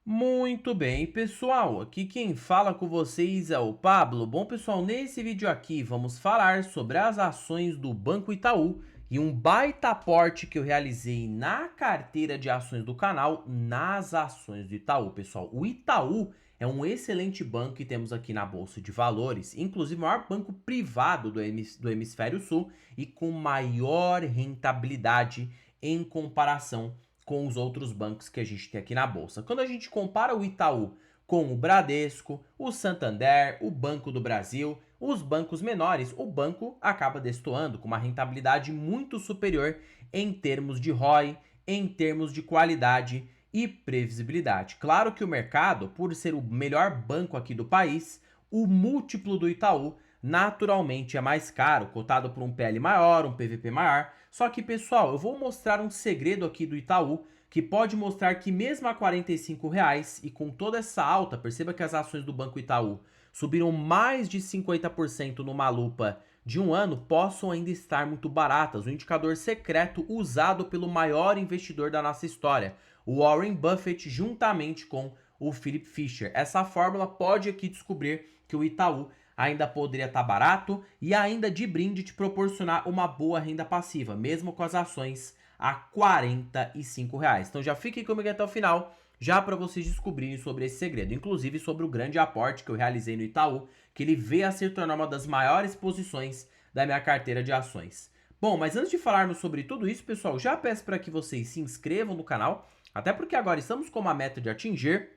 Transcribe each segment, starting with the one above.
Muito bem, pessoal. Aqui quem fala com vocês é o Pablo. Bom, pessoal, nesse vídeo aqui vamos falar sobre as ações do Banco Itaú e um baita aporte que eu realizei na carteira de ações do canal nas ações do Itaú, pessoal. O Itaú é um excelente banco que temos aqui na Bolsa de Valores, inclusive o maior banco privado do Hemisfério Sul e com maior rentabilidade em comparação com os outros bancos que a gente tem aqui na bolsa. Quando a gente compara o Itaú com o Bradesco, o Santander, o Banco do Brasil, os bancos menores, o banco acaba destoando com uma rentabilidade muito superior em termos de ROI, em termos de qualidade e previsibilidade. Claro que o mercado, por ser o melhor banco aqui do país, o múltiplo do Itaú naturalmente é mais caro, cotado por um PL maior, um PVP maior. Só que, pessoal, eu vou mostrar um segredo aqui do Itaú que pode mostrar que mesmo a R$ 45 e com toda essa alta, perceba que as ações do Banco Itaú subiram mais de 50% numa lupa de um ano, possam ainda estar muito baratas. O indicador secreto usado pelo maior investidor da nossa história, o Warren Buffett, juntamente com o Philip Fisher. Essa fórmula pode aqui descobrir que o Itaú ainda poderia estar barato e ainda de brinde te proporcionar uma boa renda passiva, mesmo com as ações a R$ 45. Então já fiquem comigo até o final, já para vocês descobrirem sobre esse segredo, inclusive sobre o grande aporte que eu realizei no Itaú, que ele veio a se tornar uma das maiores posições da minha carteira de ações. Bom, mas antes de falarmos sobre tudo isso, pessoal, já peço para que vocês se inscrevam no canal, até porque agora estamos com uma meta de atingir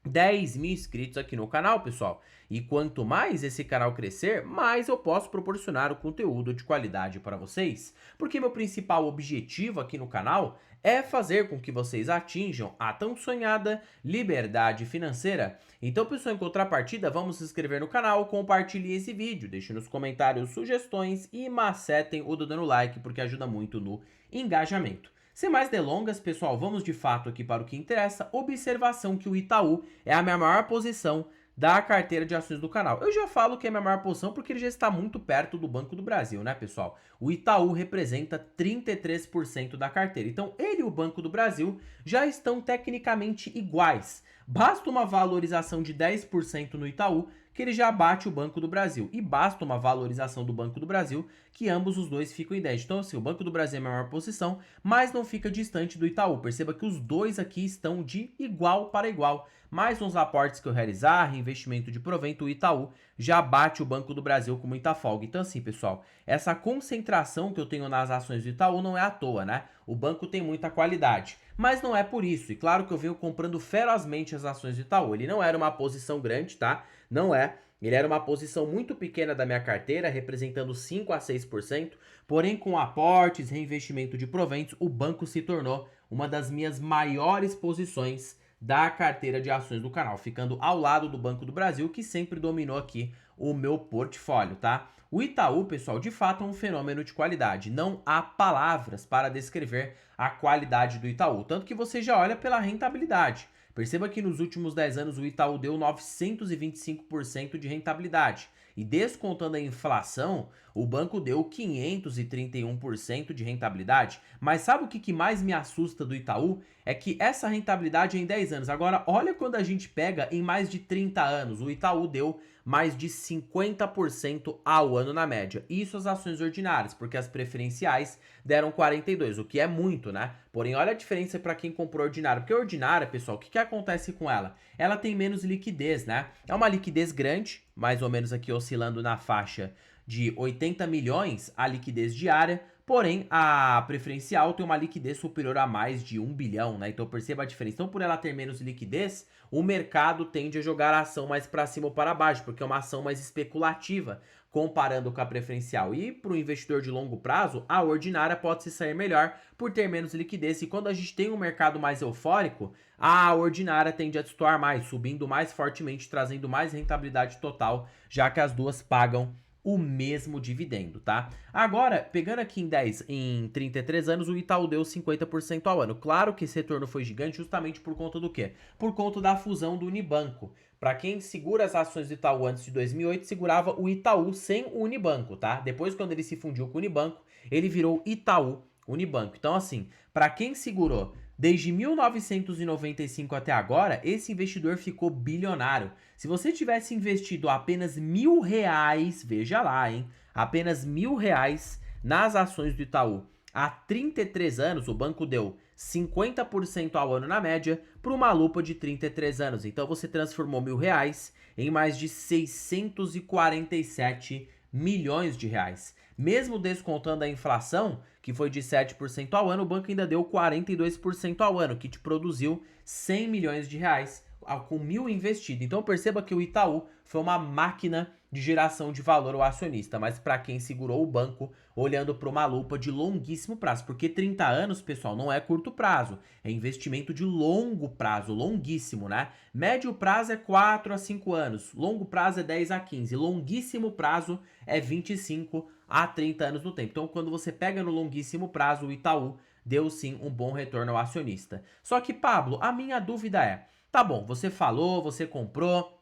10 mil inscritos aqui no canal, pessoal. E quanto mais esse canal crescer, mais eu posso proporcionar o conteúdo de qualidade para vocês. Porque meu principal objetivo aqui no canal é fazer com que vocês atinjam a tão sonhada liberdade financeira. Então, pessoal, em contrapartida, vamos se inscrever no canal, compartilhem esse vídeo, deixem nos comentários sugestões e macetem o dedo no like, porque ajuda muito no engajamento. Sem mais delongas, pessoal, vamos de fato aqui para o que interessa. Observação que o Itaú é a minha maior posição da carteira de ações do canal. Eu já falo que é a minha maior posição porque ele já está muito perto do Banco do Brasil, né, pessoal? O Itaú representa 33% da carteira. Então, ele e o Banco do Brasil já estão tecnicamente iguais. Basta uma valorização de 10% no Itaú que ele já bate o Banco do Brasil. E basta uma valorização do Banco do Brasil que ambos os dois ficam em 10. Então, assim, o Banco do Brasil é a maior posição, mas não fica distante do Itaú. Perceba que os dois aqui estão de igual para igual. Mais uns aportes que eu realizar, reinvestimento de provento, o Itaú já bate o Banco do Brasil com muita folga. Então, assim, pessoal, essa concentração que eu tenho nas ações do Itaú não é à toa, né? O banco tem muita qualidade. Mas não é por isso. E claro que eu venho comprando ferozmente as ações do Itaú. Ele não era uma posição grande, tá? Não é. Ele era uma posição muito pequena da minha carteira, representando 5 a 6%, porém com aportes, reinvestimento de proventos, o banco se tornou uma das minhas maiores posições da carteira de ações do canal, ficando ao lado do Banco do Brasil, que sempre dominou aqui o meu portfólio, tá? O Itaú, pessoal, de fato é um fenômeno de qualidade. Não há palavras para descrever a qualidade do Itaú, tanto que você já olha pela rentabilidade. Perceba que nos últimos 10 anos o Itaú deu 925% de rentabilidade. E descontando a inflação, o banco deu 531% de rentabilidade. Mas sabe o que mais me assusta do Itaú? É que essa rentabilidade é em 10 anos. Agora, olha quando a gente pega em mais de 30 anos. O Itaú deu mais de 50% ao ano na média. Isso as ações ordinárias, porque as preferenciais deram 42%, o que é muito, né? Porém, olha a diferença para quem comprou ordinária. Porque a ordinária, pessoal, o que acontece com ela? Ela tem menos liquidez, né? É uma liquidez grande, mais ou menos aqui oscilando na faixa de 80 milhões a liquidez diária, porém a preferencial tem uma liquidez superior a mais de 1 bilhão, né? Então perceba a diferença. Então por ela ter menos liquidez, o mercado tende a jogar a ação mais para cima ou para baixo, porque é uma ação mais especulativa comparando com a preferencial. E para o investidor de longo prazo, a ordinária pode se sair melhor por ter menos liquidez. E quando a gente tem um mercado mais eufórico, a ordinária tende a destoar mais, subindo mais fortemente, trazendo mais rentabilidade total, já que as duas pagam o mesmo dividendo, tá? Agora, pegando aqui em 33 anos, o Itaú deu 50% ao ano. Claro que esse retorno foi gigante justamente por conta do quê? Por conta da fusão do Unibanco. Para quem segura as ações do Itaú antes de 2008, segurava o Itaú sem o Unibanco, tá? Depois, quando ele se fundiu com o Unibanco, ele virou Itaú Unibanco. Então, assim, para quem segurou Desde 1995 até agora, esse investidor ficou bilionário. Se você tivesse investido apenas R$ 1.000, veja lá, hein? Apenas R$ 1.000 nas ações do Itaú há 33 anos, o banco deu 50% ao ano na média para uma lupa de 33 anos. Então você transformou R$ 1.000 em mais de 647 milhões de reais. Mesmo descontando a inflação, que foi de 7% ao ano, o banco ainda deu 42% ao ano, que te produziu 100 milhões de reais com 1.000 investido. Então perceba que o Itaú foi uma máquina de geração de valor ao acionista, mas para quem segurou o banco olhando para uma lupa de longuíssimo prazo, porque 30 anos, pessoal, não é curto prazo, é investimento de longo prazo, longuíssimo, né? Médio prazo é 4 a 5 anos, longo prazo é 10 a 15, longuíssimo prazo é 25 a 30 anos no tempo. Então, quando você pega no longuíssimo prazo, o Itaú deu sim um bom retorno ao acionista. Só que, Pablo, a minha dúvida é, tá bom, você falou, você comprou,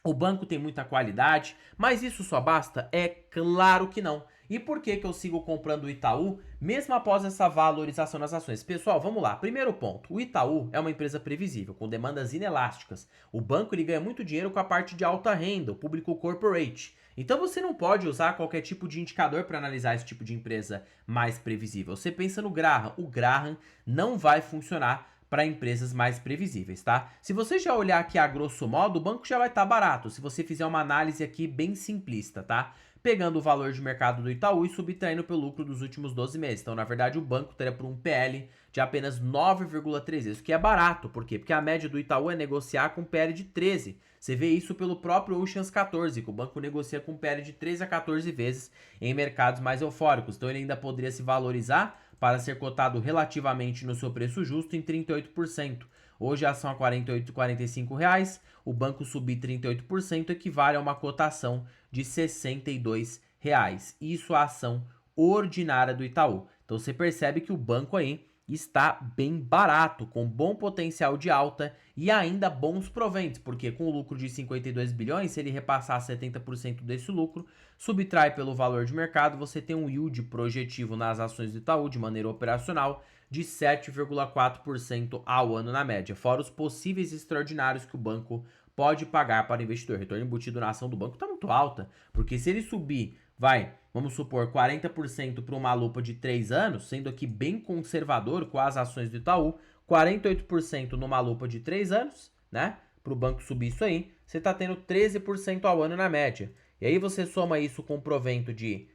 o banco tem muita qualidade, mas isso só basta? É claro que não. E por que eu sigo comprando o Itaú, mesmo após essa valorização nas ações? Pessoal, vamos lá. Primeiro ponto, o Itaú é uma empresa previsível, com demandas inelásticas. O banco ele ganha muito dinheiro com a parte de alta renda, o público corporate. Então você não pode usar qualquer tipo de indicador para analisar esse tipo de empresa mais previsível. Você pensa no Graham, o Graham não vai funcionar para empresas mais previsíveis, tá? Se você já olhar aqui a grosso modo, o banco já vai estar barato, se você fizer uma análise aqui bem simplista, tá? Pegando o valor de mercado do Itaú e subtraindo pelo lucro dos últimos 12 meses. Então, na verdade, o banco teria por um PL de apenas 9,3 vezes, o que é barato. Por quê? Porque a média do Itaú é negociar com PL de 13. Você vê isso pelo próprio Oceans 14, que o banco negocia com PL de 13 a 14 vezes em mercados mais eufóricos. Então, ele ainda poderia se valorizar para ser cotado relativamente no seu preço justo em 38%. Hoje a ação a R$ 48,45, o banco subir 38% equivale a uma cotação de R$ 62. Isso é a ação ordinária do Itaú. Então você percebe que o banco aí está bem barato, com bom potencial de alta e ainda bons proventos, porque com o lucro de 52 bilhões, se ele repassar 70% desse lucro, subtrai pelo valor de mercado, você tem um yield projetivo nas ações do Itaú de maneira operacional de 7,4% ao ano na média, fora os possíveis extraordinários que o banco pode pagar para o investidor. Retorno embutido na ação do banco está muito alta, porque se ele subir, vamos supor, 40% para uma lupa de 3 anos, sendo aqui bem conservador com as ações do Itaú, 48% numa lupa de 3 anos, né? Para o banco subir isso aí, você está tendo 13% ao ano na média. E aí você soma isso com um provento de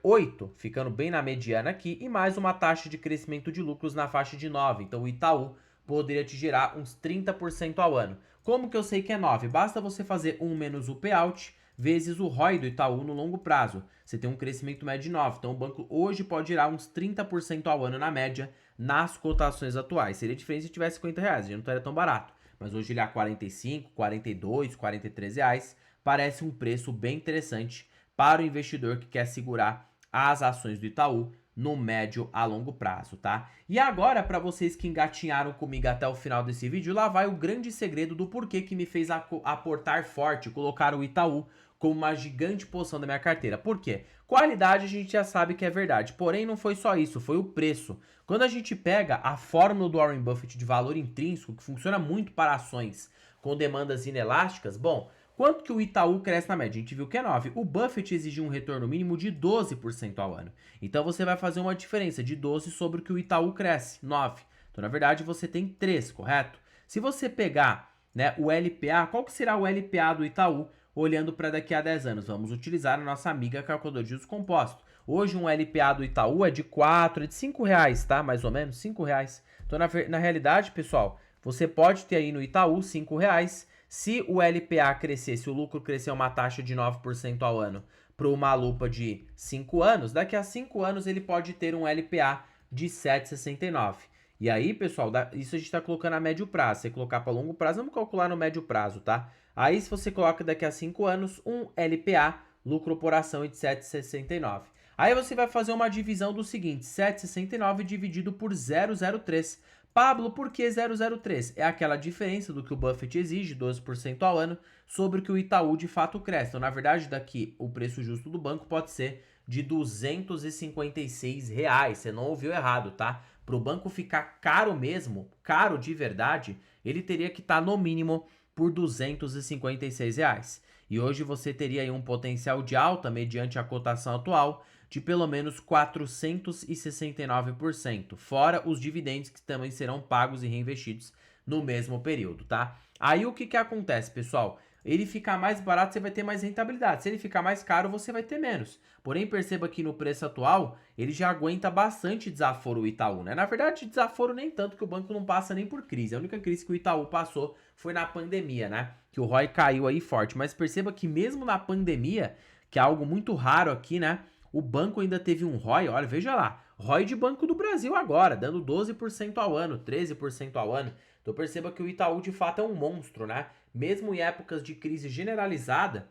8, ficando bem na mediana aqui, e mais uma taxa de crescimento de lucros na faixa de 9. Então o Itaú poderia te gerar uns 30% ao ano. Como que eu sei que é 9? Basta você fazer 1 menos o payout vezes o ROI do Itaú no longo prazo. Você tem um crescimento médio de 9. Então o banco hoje pode gerar uns 30% ao ano na média nas cotações atuais. Seria diferente se tivesse R$ 50, já não estaria tão barato. Mas hoje ele é 45, 42, 43 reais. Parece um preço bem interessante para o investidor que quer segurar as ações do Itaú no médio a longo prazo, tá? E agora, para vocês que engatinharam comigo até o final desse vídeo, lá vai o grande segredo do porquê que me fez aportar forte, colocar o Itaú como uma gigante posição da minha carteira. Por quê? Qualidade a gente já sabe que é verdade, porém não foi só isso, foi o preço. Quando a gente pega a fórmula do Warren Buffett de valor intrínseco, que funciona muito para ações com demandas inelásticas, bom, quanto que o Itaú cresce na média? A gente viu que é 9. O Buffett exigiu um retorno mínimo de 12% ao ano. Então você vai fazer uma diferença de 12 sobre o que o Itaú cresce, 9. Então na verdade você tem 3, correto? Se você pegar, né, o LPA, qual que será o LPA do Itaú olhando para daqui a 10 anos? Vamos utilizar a nossa amiga calculadora de juros compostos. Hoje um LPA do Itaú é de 4, é de 5 reais, tá? Mais ou menos, 5 reais. Então na realidade, pessoal, você pode ter aí no Itaú 5 reais. Se o LPA crescer, se o lucro crescer uma taxa de 9% ao ano para uma lupa de 5 anos, daqui a 5 anos ele pode ter um LPA de 7,69. E aí, pessoal, isso a gente está colocando a médio prazo. Se você colocar para longo prazo, vamos calcular no médio prazo, tá? Aí, se você coloca daqui a 5 anos, um LPA, lucro por ação de 7,69. Aí você vai fazer uma divisão do seguinte, 7,69 dividido por 0,03. Pablo, por que 0,03? É aquela diferença do que o Buffett exige, 12% ao ano, sobre o que o Itaú de fato cresce. Então, na verdade, daqui o preço justo do banco pode ser de R$ 256. Você não ouviu errado, tá? para o banco ficar caro mesmo, caro de verdade, ele teria que estar no mínimo por R$ 256. E hoje você teria aí um potencial de alta mediante a cotação atual de pelo menos 469%, fora os dividendos que também serão pagos e reinvestidos no mesmo período, tá? Aí o que que acontece, pessoal? Ele ficar mais barato, você vai ter mais rentabilidade. Se ele ficar mais caro, você vai ter menos. Porém, perceba que no preço atual, ele já aguenta bastante desaforo o Itaú, né? Na verdade, desaforo nem tanto, que o banco não passa nem por crise. A única crise que o Itaú passou foi na pandemia, né? Que o ROI caiu aí forte. Mas perceba que mesmo na pandemia, que é algo muito raro aqui, né? O banco ainda teve um ROI, olha, veja lá, ROI de Banco do Brasil agora, dando 12% ao ano, 13% ao ano. Então perceba que o Itaú de fato é um monstro, né? Mesmo em épocas de crise generalizada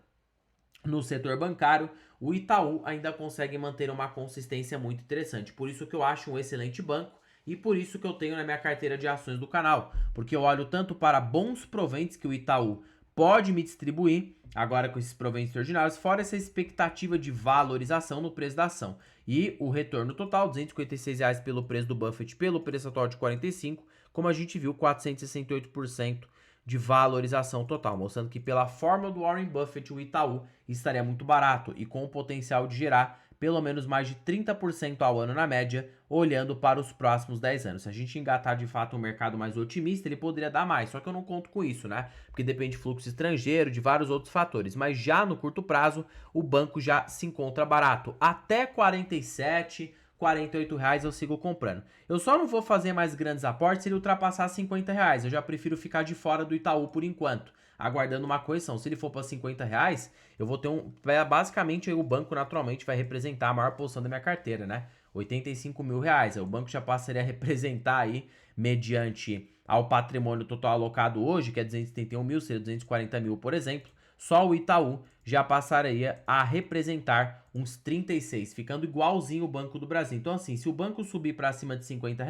no setor bancário, o Itaú ainda consegue manter uma consistência muito interessante. Por isso que eu acho um excelente banco e por isso que eu tenho na minha carteira de ações do canal. Porque eu olho tanto para bons proventes que o Itaú pode me distribuir, agora com esses proventos extraordinários, fora essa expectativa de valorização no preço da ação. E o retorno total, R$ 256 pelo preço do Buffett, pelo preço atual de 45, como a gente viu, 468% de valorização total, mostrando que pela fórmula do Warren Buffett, o Itaú estaria muito barato e com o potencial de gerar pelo menos mais de 30% ao ano na média, olhando para os próximos 10 anos. Se a gente engatar de fato um mercado mais otimista, ele poderia dar mais, só que eu não conto com isso, né? Porque depende de fluxo estrangeiro, de vários outros fatores, mas já no curto prazo, o banco já se encontra barato. Até 47, R$ 48 eu sigo comprando. Eu só não vou fazer mais grandes aportes se ele ultrapassar R$ 50. Eu já prefiro ficar de fora do Itaú por enquanto, aguardando uma correção. Se ele for para R$ 50, eu vou ter um... Basicamente, o banco naturalmente vai representar a maior posição da minha carteira, né? R$ 85 mil. O banco já passaria a representar aí, mediante ao patrimônio total alocado hoje, que é 271 mil, seria 240 mil, por exemplo. Só o Itaú já passaria a representar uns 36, ficando igualzinho o Banco do Brasil. Então assim, se o banco subir para cima de R$ 50,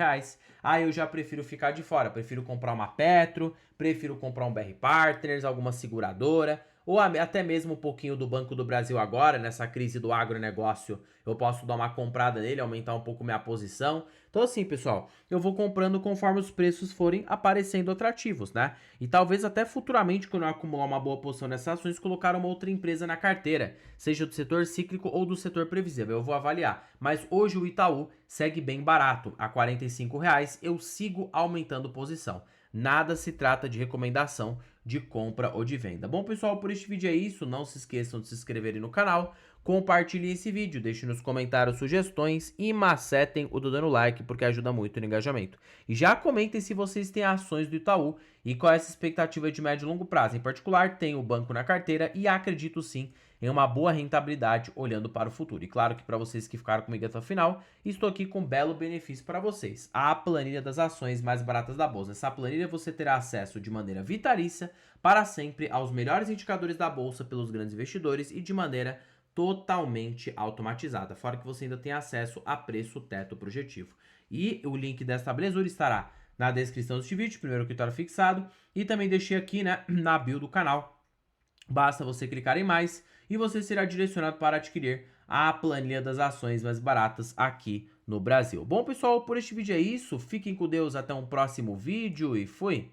aí eu já prefiro ficar de fora. Prefiro comprar uma Petro, prefiro comprar um BR Partners, alguma seguradora, ou até mesmo um pouquinho do Banco do Brasil agora, nessa crise do agronegócio, eu posso dar uma comprada nele, aumentar um pouco minha posição. Então assim, pessoal, eu vou comprando conforme os preços forem aparecendo atrativos, né? E talvez até futuramente, quando eu acumular uma boa posição nessas ações, colocar uma outra empresa na carteira, seja do setor cíclico ou do setor previsível, eu vou avaliar. Mas hoje o Itaú segue bem barato, a R$ 45, eu sigo aumentando posição. Nada se trata de recomendação de compra ou de venda. Bom, pessoal, por este vídeo é isso. Não se esqueçam de se inscreverem no canal, compartilhem esse vídeo, deixem nos comentários sugestões e macetem o dando like, porque ajuda muito no engajamento. E já comentem se vocês têm ações do Itaú e qual é essa expectativa de médio e longo prazo. Em particular, tenho o banco na carteira e acredito sim em uma boa rentabilidade olhando para o futuro. E claro que para vocês que ficaram comigo até o final, estou aqui com um belo benefício para vocês, a planilha das ações mais baratas da bolsa. Nessa planilha você terá acesso de maneira vitalícia para sempre aos melhores indicadores da bolsa pelos grandes investidores e de maneira totalmente automatizada, fora que você ainda tem acesso a preço teto projetivo. E o link desta belezura estará na descrição deste vídeo, primeiro critério fixado, e também deixei aqui, né, na bio do canal. Basta você clicar em mais e você será direcionado para adquirir a planilha das ações mais baratas aqui no Brasil. Bom, pessoal, por este vídeo é isso. Fiquem com Deus, até um próximo vídeo e fui!